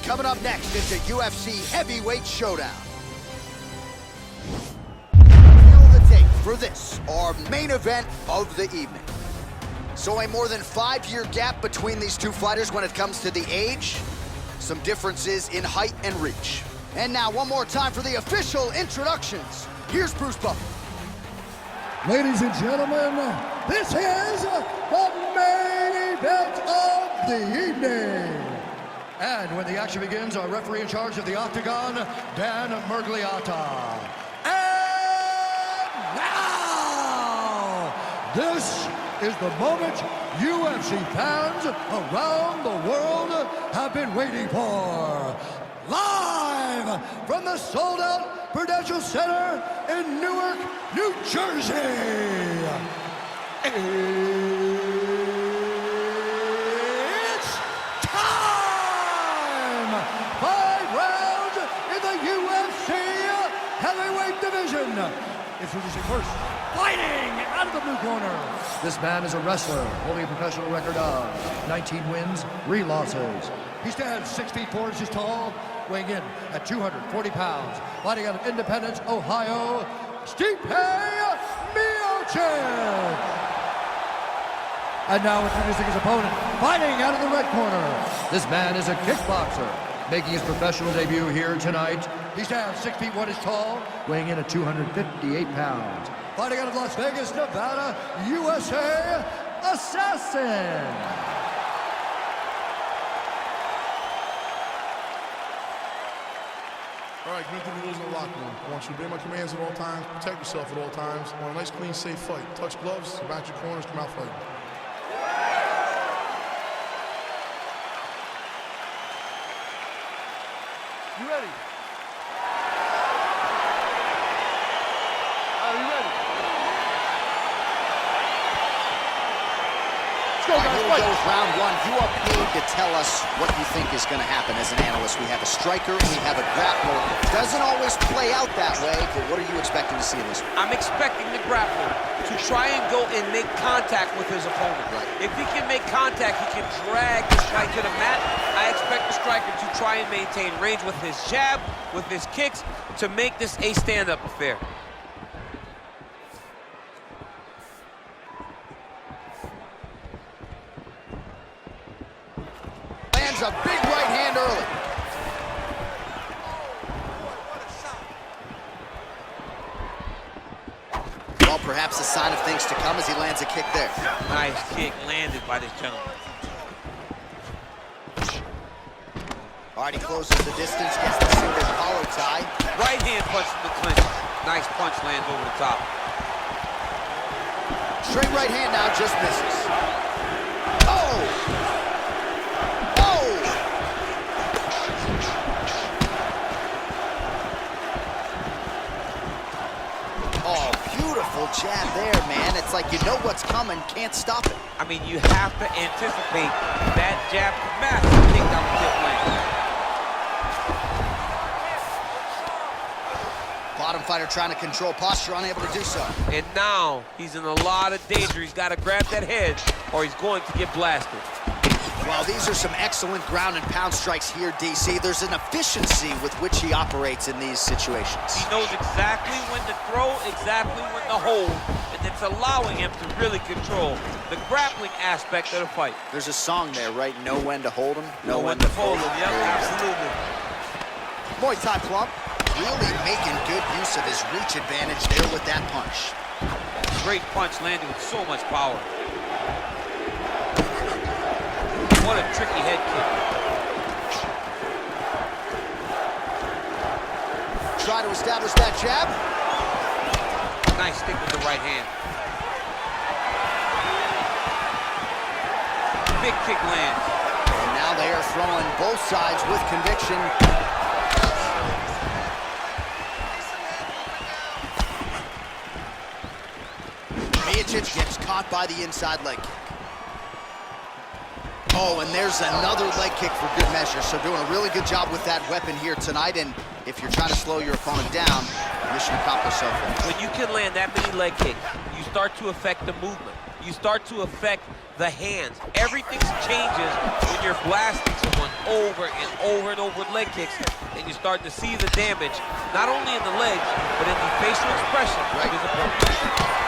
coming up next is the UFC Heavyweight Showdown. Feel the tape for this, our main event of the evening. So a more than 5-year gap between these two fighters when it comes to the age, some differences in height and reach. And now one more time for the official introductions. Here's Bruce Buffer. Ladies and gentlemen, this is the main event of the evening. And when the action begins, our referee in charge of the Octagon, Dan Mergliata. And now, this is the moment UFC fans around the world have been waiting for. Live from the sold-out Prudential Center in Newark, New Jersey. It's time! 5 rounds in the UFC heavyweight division. Introducing first, fighting out of the blue corner. This man is a wrestler, holding a professional record of 19 wins, 3 losses. He stands 6 feet 4 inches tall, weighing in at 240 pounds. Fighting out of Independence, Ohio, Stipe Miocic. And now introducing his opponent, fighting out of the red corner. This man is a kickboxer, making his professional debut here tonight. He stands 6 feet 1 inches tall, weighing in at 258 pounds. Fighting out of Las Vegas, Nevada, USA, Assassin. All right, get through the rules in the locker room. I want you to obey my commands at all times, protect yourself at all times. I want a nice, clean, safe fight. Touch gloves, back your corners, come out fighting. You ready? Are you ready? Let's go, guys. Here we go with round 1. You are paid to tell us what you think is going to happen as an analyst. We have a striker and we have a grappler. Doesn't always play out that way, but what are you expecting to see in this one? I'm expecting the grappler to try and go and make contact with his opponent. Right. If he can make contact, he can drag this guy to the mat. I expect the striker to try and maintain range with his jab, with his kicks, to make this a stand-up affair. Lands a big right hand early. Well, perhaps a sign of things to come as he lands a kick there. Nice kick landed by this gentleman. All right, he closes the distance, gets the single collar tie. Right hand punch from the clinch. Nice punch lands over the top. Straight right hand now, just misses. Oh! Oh! Oh, beautiful jab there, man. It's like you know what's coming, can't stop it. I mean, you have to anticipate that jab. Massive kick down the tip lane. Bottom fighter trying to control posture, unable to do so. And now he's in a lot of danger. He's got to grab that head or he's going to get blasted. Well, these are some excellent ground and pound strikes here, DC. There's an efficiency with which he operates in these situations. He knows exactly when to throw, exactly when to hold, and it's allowing him to really control the grappling aspect of the fight. There's a song there, right? Know when to hold him, Know when to fold him. Yep, absolutely. Muay Thai plump, really making good use of his reach advantage there with that punch. Great punch landed with so much power. What a tricky head kick. Try to establish that jab. Nice stick with the right hand. Big kick lands. And now they are throwing both sides with conviction. Miocic gets caught by the inside leg kick. Oh, and there's another leg kick for good measure. So doing a really good job with that weapon here tonight. And if you're trying to slow your opponent down, mission accomplished so far. When you can land that many leg kicks, you start to affect the movement. you start to affect the hands. Everything changes when you're blasting someone over and over and over with leg kicks, and you start to see the damage, not only in the legs, but in the facial expression of his opponent.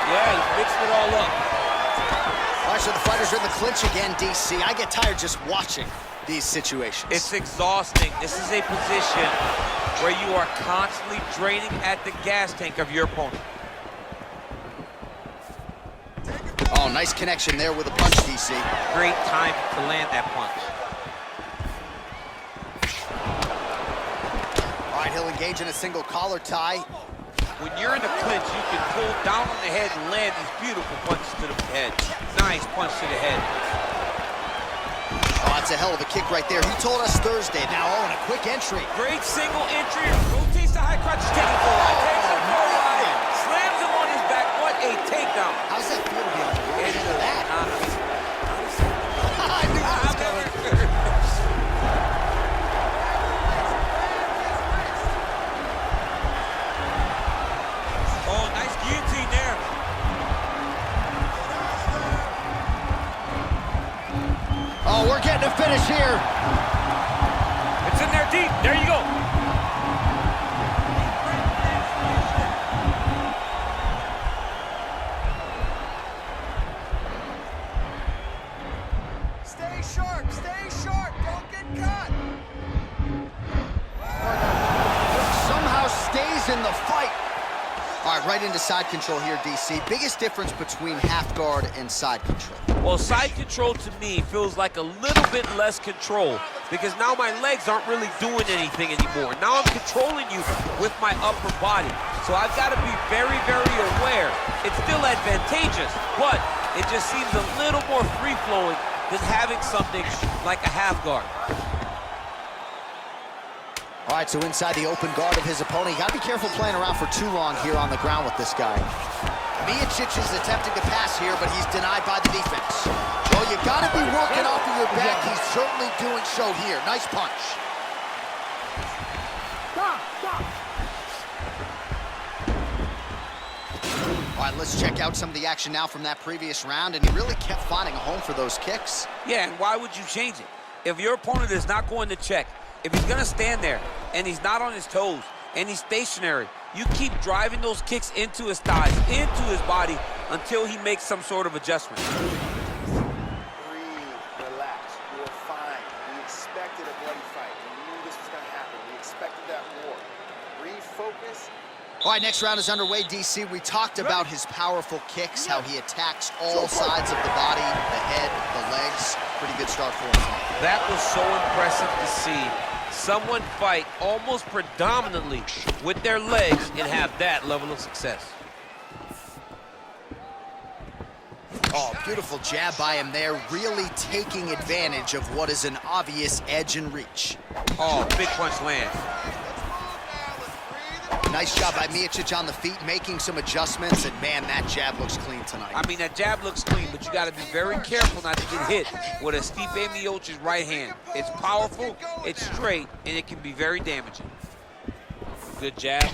Yeah, he's mixed it all up. All right, so the fighters are in the clinch again, DC. I get tired just watching these situations. It's exhausting. This is a position where you are constantly draining at the gas tank of your opponent. Oh, nice connection there with a punch, DC. Great time to land that punch. All right, he'll engage in a single collar tie. When you're in the clinch, you can pull down on the head and land these beautiful punches to the head. Nice punch to the head. Oh, that's a hell of a kick right there. He told us Thursday. Now, oh, and a quick entry. Great single entry. Rotates the high crotch, takes it forward. Takes it forward. Slams him on his back. What a takedown. How's that feel to be on the road into that? I knew that was coming. Oh, nice guillotine there. Oh, we're getting a finish here. It's in there deep. There you go. Stay sharp, don't get caught. Somehow stays in the fight. All right, right into side control here, DC. Biggest difference between half guard and side control. Well, side control to me feels like a little bit less control because now my legs aren't really doing anything anymore. Now I'm controlling you with my upper body. So I've got to be very, very aware. It's still advantageous, but it just seems a little more free-flowing than having something like a half guard. All right, so inside the open guard of his opponent. You got to be careful playing around for too long here on the ground with this guy. Miocic is attempting to pass here, but he's denied by the defense. Well, you got to be working off of your back. He's certainly doing so here. Nice punch. All right, let's check out some of the action now from that previous round, and he really kept finding a home for those kicks. Yeah, and why would you change it? If your opponent is not going to check, if he's going to stand there and he's not on his toes and he's stationary, you keep driving those kicks into his thighs, into his body, until he makes some sort of adjustment. Breathe, relax, you're fine. We expected a bloody fight. We knew this was going to happen. We expected that war. Refocus. All right, next round is underway, DC. We talked about his powerful kicks, how he attacks all sides of the body, the head, the legs. Pretty good start for him. That was so impressive to see. Someone fight almost predominantly with their legs and have that level of success. Oh, beautiful jab by him there, really taking advantage of what is an obvious edge and reach. Oh, big punch land. Nice job by Miocic on the feet, making some adjustments, and man, that jab looks clean tonight. I mean, that jab looks clean, but you got to be very careful not to get hit with a Stipe Miocic right hand. It's powerful, it's straight, and it can be very damaging. Good jab.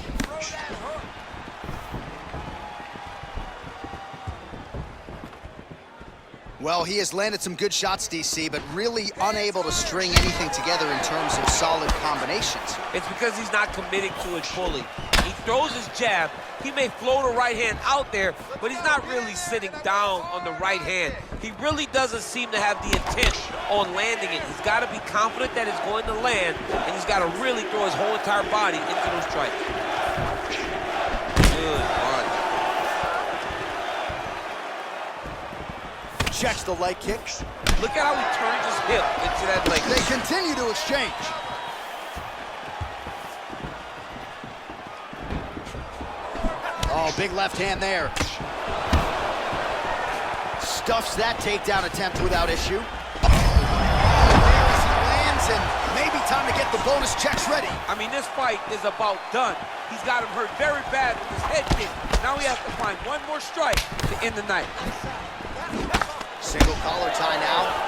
Well, he has landed some good shots, DC, but really unable to string anything together in terms of solid combinations. It's because he's not committing to it fully. He throws his jab, he may float a right hand out there, but he's not really sitting down on the right hand. He really doesn't seem to have the intent on landing it. He's got to be confident that it's going to land, and he's got to really throw his whole entire body into those strikes. Good punch. Checks the leg kicks. Look at how he turns his hip into that leg. They continue to exchange. Oh, big left hand there. Stuffs that takedown attempt without issue. Oh, there as he lands, and maybe time to get the bonus checks ready. I mean, this fight is about done. He's got him hurt very bad with his head kick. Now he has to find one more strike to end the night. Single collar tie now.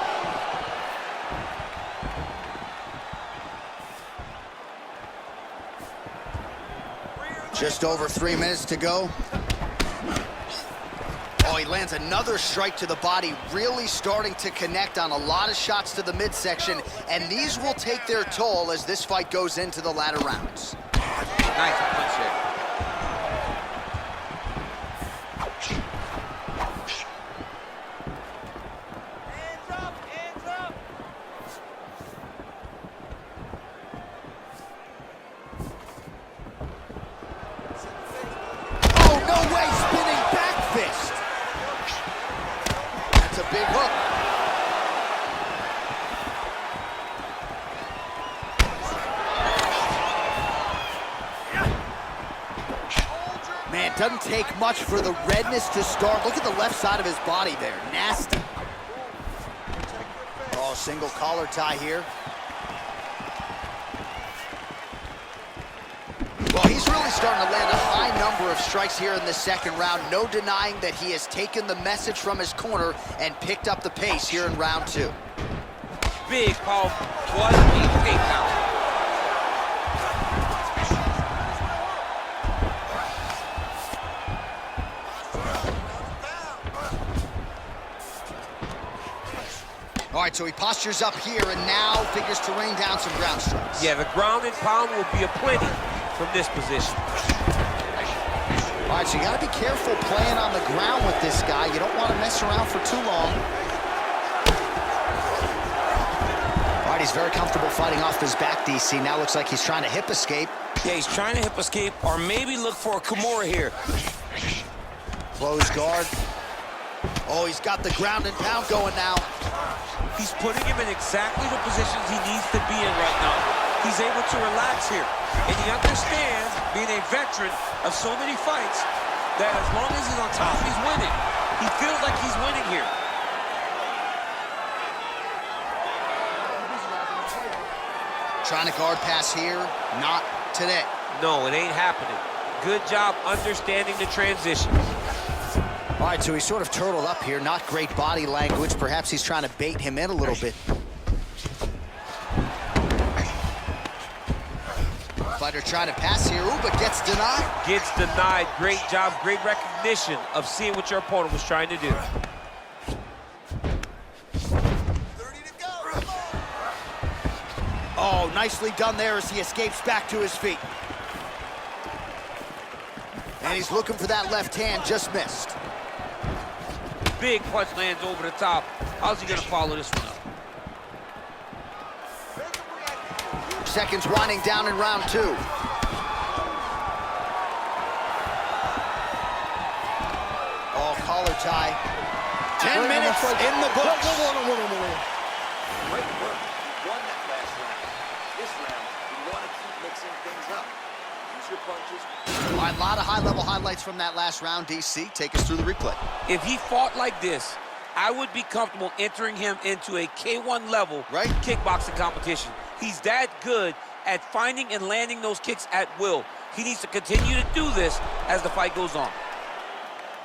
Just over 3 minutes to go. Oh, he lands another strike to the body, really starting to connect on a lot of shots to the midsection, and these will take their toll as this fight goes into the latter rounds. Nice punch there. Oh, no way, spinning back fist. That's a big hook. Man, doesn't take much for the redness to start. Look at the left side of his body there, nasty. Oh, single collar tie here. Well, he's really starting to land a high number of strikes here in the second round. No denying that he has taken the message from his corner and picked up the pace here in round 2. Big, powerful, quality takedown. All right, so he postures up here and now figures to rain down some ground strikes. Yeah, the ground and pound will be aplenty from this position. All right, so you got to be careful playing on the ground with this guy. You don't want to mess around for too long. All right, he's very comfortable fighting off his back, DC. Now looks like he's trying to hip escape. Yeah, he's trying to hip escape or maybe look for a Kimura here. Close guard. Oh, he's got the ground and pound going now. He's putting him in exactly the positions he needs to be in right now. He's able to relax here. And he understands, being a veteran of so many fights, that as long as he's on top, he's winning. He feels like he's winning here. Trying to guard pass here. Not today. No, it ain't happening. Good job understanding the transition. All right, so he's sort of turtled up here. Not great body language. Perhaps he's trying to bait him in a little bit. Fighter trying to pass here. Ooh, but gets denied. Gets denied. Great job, great recognition of seeing what your opponent was trying to do. 30 to go. Oh, nicely done there as he escapes back to his feet. And he's looking for that left hand, just missed. Big punch lands over the top. How's he gonna follow this one up? Seconds winding down in round 2. Oh, collar tie. 10 minutes in the books. Great work. You won that last round. This round, you want to keep mixing things up. Use your punches. All right, a lot of high-level highlights from that last round, DC. Take us through the replay. If he fought like this, I would be comfortable entering him into a K1 level kickboxing competition. He's that good at finding and landing those kicks at will. He needs to continue to do this as the fight goes on.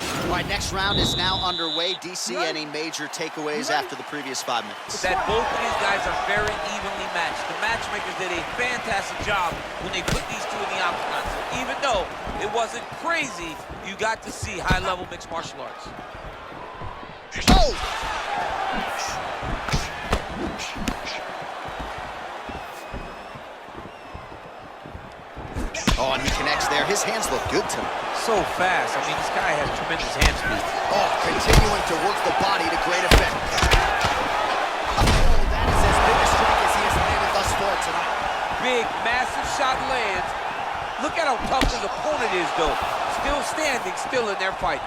All right, next round is now underway. DC, any major takeaways after the previous 5 minutes? That both of these guys are very evenly matched. The matchmakers did a fantastic job when they put these two in the octagon. So even though it wasn't crazy, you got to see high-level mixed martial arts. Oh! Oh, and he connects there. His hands look good to him. So fast. I mean, this guy has tremendous hand speed. Oh, continuing to work the body to great effect. Oh, that is as big a strike as he has landed thus far tonight. Big, massive shot lands. Look at how tough his opponent is, though. Still standing, still in their fight.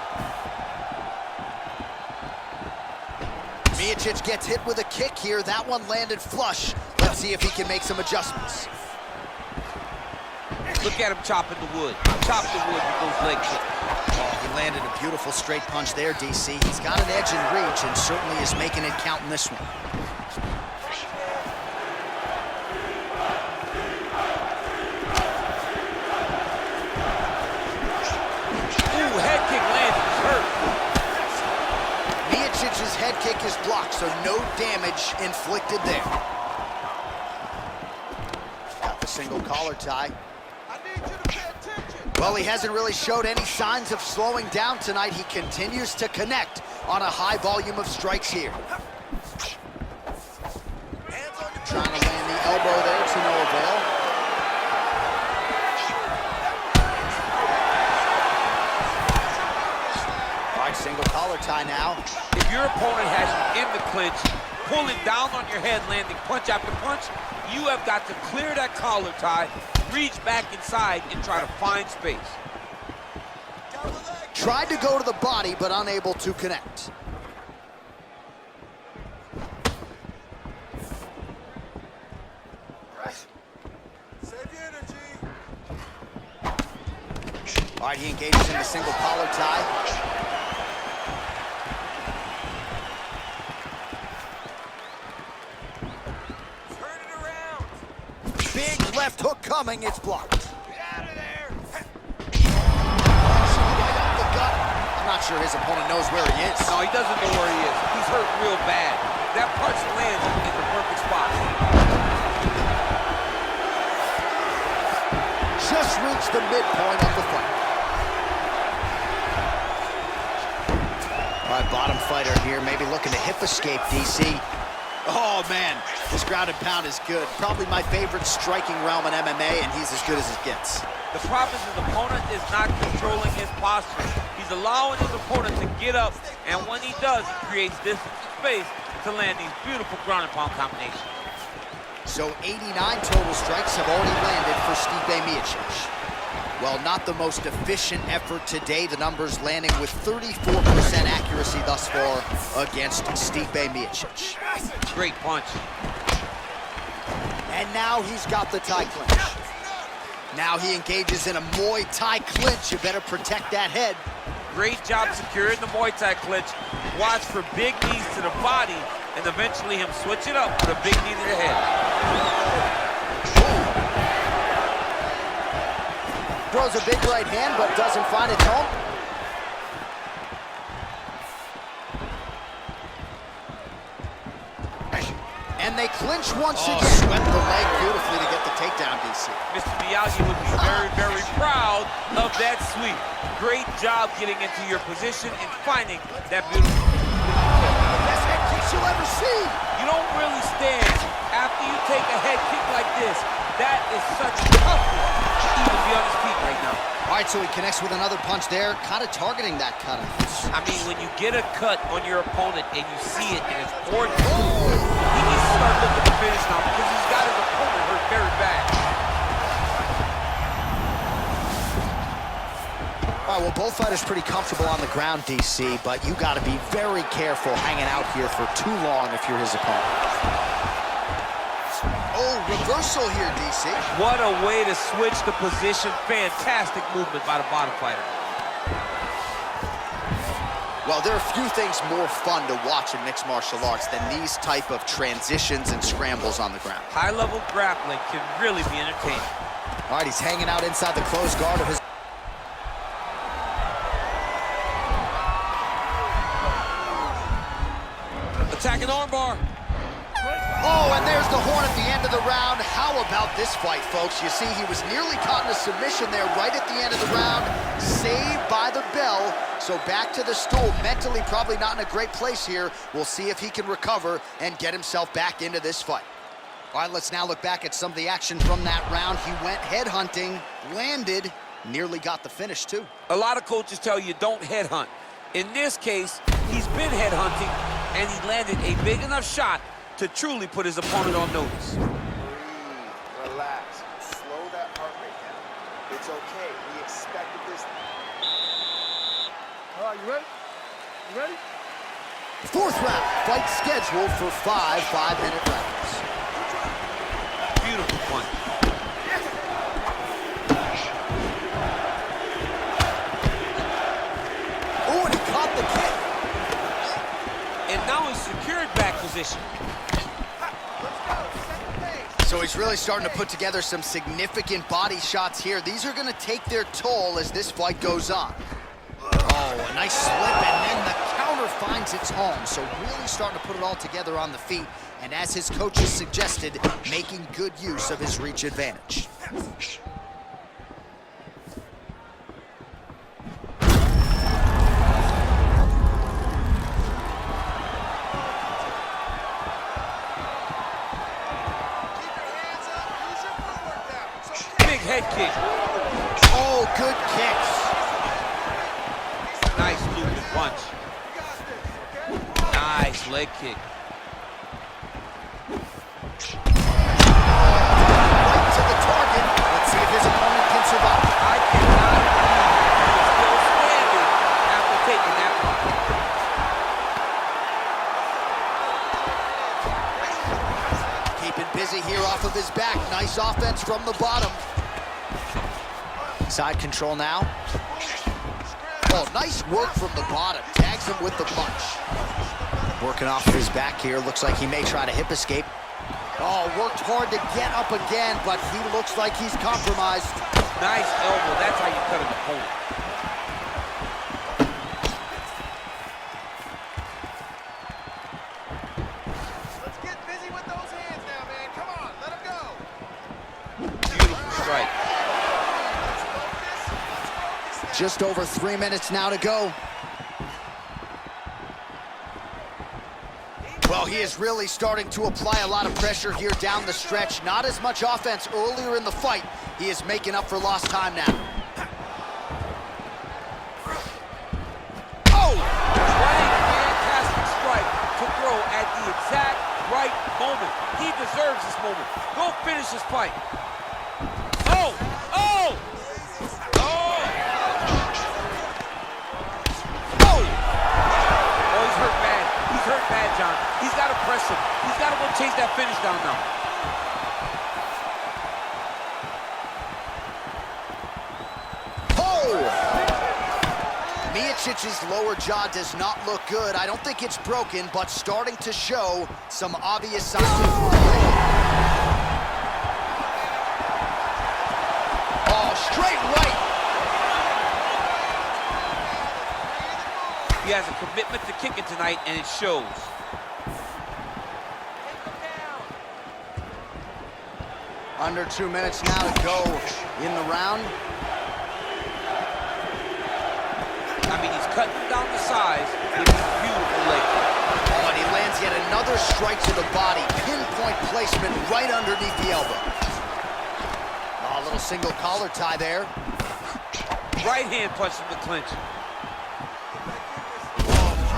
Miocic gets hit with a kick here. That one landed flush. Let's see if he can make some adjustments. Look at him chopping the wood. Chop the wood with those leg kicks. Oh, he landed a beautiful straight punch there, DC. He's got an edge in reach and certainly is making it count in this one. Ooh, head kick landed. He's hurt. Miocic's head kick is blocked, so no damage inflicted there. Got the single collar tie. Well, he hasn't really showed any signs of slowing down tonight. He continues to connect on a high volume of strikes here. Trying to land the elbow there to no avail. All right, single collar tie now. If your opponent has you in the clinch, pulling down on your head, landing punch after punch, you have got to clear that collar tie, reach back inside, and try to find space. Tried to go to the body, but unable to connect. All right, he engages in the single collar tie. Turn it around. Big left hook coming, it's blocked. Get out of there. Right up the gut. I'm not sure his opponent knows where he is. No, he doesn't know where he is. He's hurt real bad. That punch lands in the perfect spot. Just reached the midpoint of the fight. All right, bottom fighter here, maybe looking to hip escape, DC. Oh, man, this ground and pound is good. Probably my favorite striking realm in MMA, and he's as good as it gets. The problem is his opponent is not controlling his posture. He's allowing his opponent to get up, and when he does, he creates distance and space to land these beautiful ground and pound combinations. So 89 total strikes have already landed for Stipe Miocic. Well, not the most efficient effort today. The numbers landing with 34% accuracy thus far against Stipe Miocic. Great punch. And now he's got the tie clinch. Now he engages in a Muay Thai clinch. You better protect that head. Great job securing the Muay Thai clinch. Watch for big knees to the body, and eventually him switch it up with a big knee to the head. Throws a big right hand, but doesn't find its home. And they clinch once again. Swept the leg beautifully to get the takedown, DC. Mr. Miyagi would be very, very proud of that sweep. Great job getting into your position and finding that beautiful. Best head kicks you'll ever see. You don't really stand after you take a head kick like this. That is such toughness to even be on his feet right now. All right, so he connects with another punch there, kind of targeting that cutout. I mean, when you get a cut on your opponent and you see it and it's gorgeous, he needs to start looking to finish now because he's got his opponent hurt very bad. All right, well, both fighters pretty comfortable on the ground, DC, but you got to be very careful hanging out here for too long if you're his opponent. Oh, reversal here, DC. What a way to switch the position. Fantastic movement by the bottom fighter. Well, there are few things more fun to watch in mixed martial arts than these type of transitions and scrambles on the ground. High-level grappling can really be entertaining. All right, he's hanging out inside the closed guard of his... Attacking armbar. Oh, and there's the horn at the end of the round. How about this fight, folks? You see, he was nearly caught in a submission there right at the end of the round. Saved by the bell. So back to the stool. Mentally probably not in a great place here. We'll see if he can recover and get himself back into this fight. All right, let's now look back at some of the action from that round. He went headhunting, landed, nearly got the finish, too. A lot of coaches tell you don't headhunt. In this case, he's been headhunting, and he landed a big enough shot to truly put his opponent on notice. Breathe, relax, slow that heart rate down. It's okay, we expected this. All right, you ready? You ready? Fourth round, fight scheduled for 5 5-minute rounds. Beautiful punch. Oh, and he caught the kick. And now he's secured back position. So he's really starting to put together some significant body shots here. These are going to take their toll as this fight goes on. Oh, a nice slip, and then the counter finds its home. So really starting to put it all together on the feet. And as his coaches suggested, making good use of his reach advantage. kick. Oh, good kicks. Nice looping punch. Nice leg kick. Right to the target. Let's see if his opponent can survive. I cannot believe he's still standing after taking that punch. Keeping busy here off of his back. Nice offense from the bottom. Side control now. Oh, nice work from the bottom. Tags him with the punch. Working off of his back here. Looks like he may try to hip escape. Oh, worked hard to get up again, but he looks like he's compromised. Nice elbow. That's how you cut an opponent. Let's get busy with those hands now, man. Come on, let him go. Beautiful strike. Just over 3 minutes now to go. Well, he is really starting to apply a lot of pressure here down the stretch. Not as much offense earlier in the fight. He is making up for lost time now. Oh! What a fantastic strike to throw at the exact right moment. He deserves this moment. Go finish this fight. Oh! Oh! Oh! Oh! Oh, he's hurt bad. He's hurt bad, John. He's got to press him. He's got to go chase that finish down now. Oh! Miocic's lower jaw does not look good. I don't think it's broken, but starting to show some obvious signs of... Oh, straight right. He has a commitment to kicking tonight, and it shows. Under 2 minutes now to go in the round. I mean, he's cutting down the size with a beautiful leg kick. Oh, and he lands yet another strike to the body. Pinpoint placement right underneath the elbow. Oh, a little single collar tie there. Right hand punch from the clinch.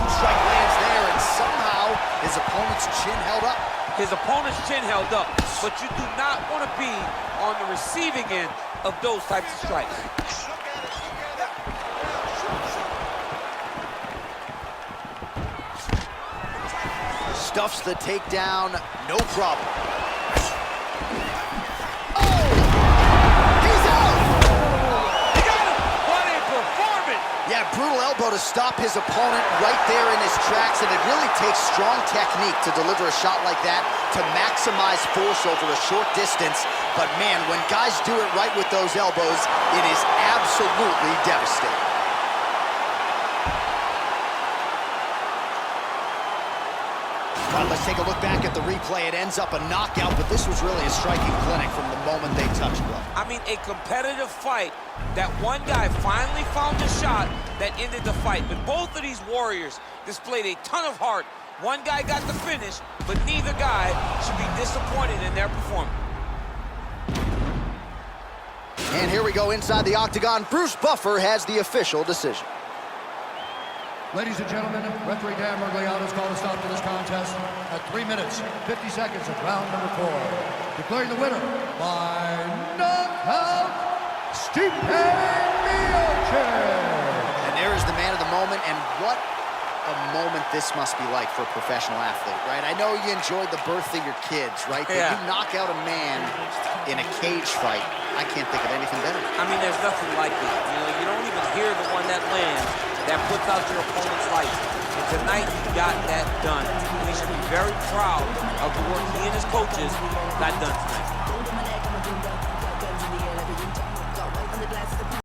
Strike lands there, and somehow his opponent's chin held up. His opponent's chin held up, but you do not want to be on the receiving end of those types of strikes. Stuffs the takedown, no problem. Yeah, brutal elbow to stop his opponent right there in his tracks, and it really takes strong technique to deliver a shot like that to maximize force over a short distance. But man, when guys do it right with those elbows, it is absolutely devastating. All right, let's take a look back at the replay. It ends up a knockout, but this was really a striking clinic from the moment they touched blood. I mean, a competitive fight that one guy finally found a shot that ended the fight. But both of these warriors displayed a ton of heart. One guy got the finish, but neither guy should be disappointed in their performance. And here we go inside the octagon. Bruce Buffer has the official decision. Ladies and gentlemen, referee Dan Mergliano has called a stop to this contest at 3 minutes, 50 seconds of round number 4. Declaring the winner by knockout, Stipe Miocic. And there is the man of the moment, and what a moment this must be like for a professional athlete, right? I know you enjoyed the birth of your kids, right? But you knock out a man in a cage fight. I can't think of anything better. I mean, there's nothing like it. You know, you don't even hear the one that lands that puts out your opponent's life. And tonight, you got that done. And he should be very proud of the work he and his coaches got done tonight.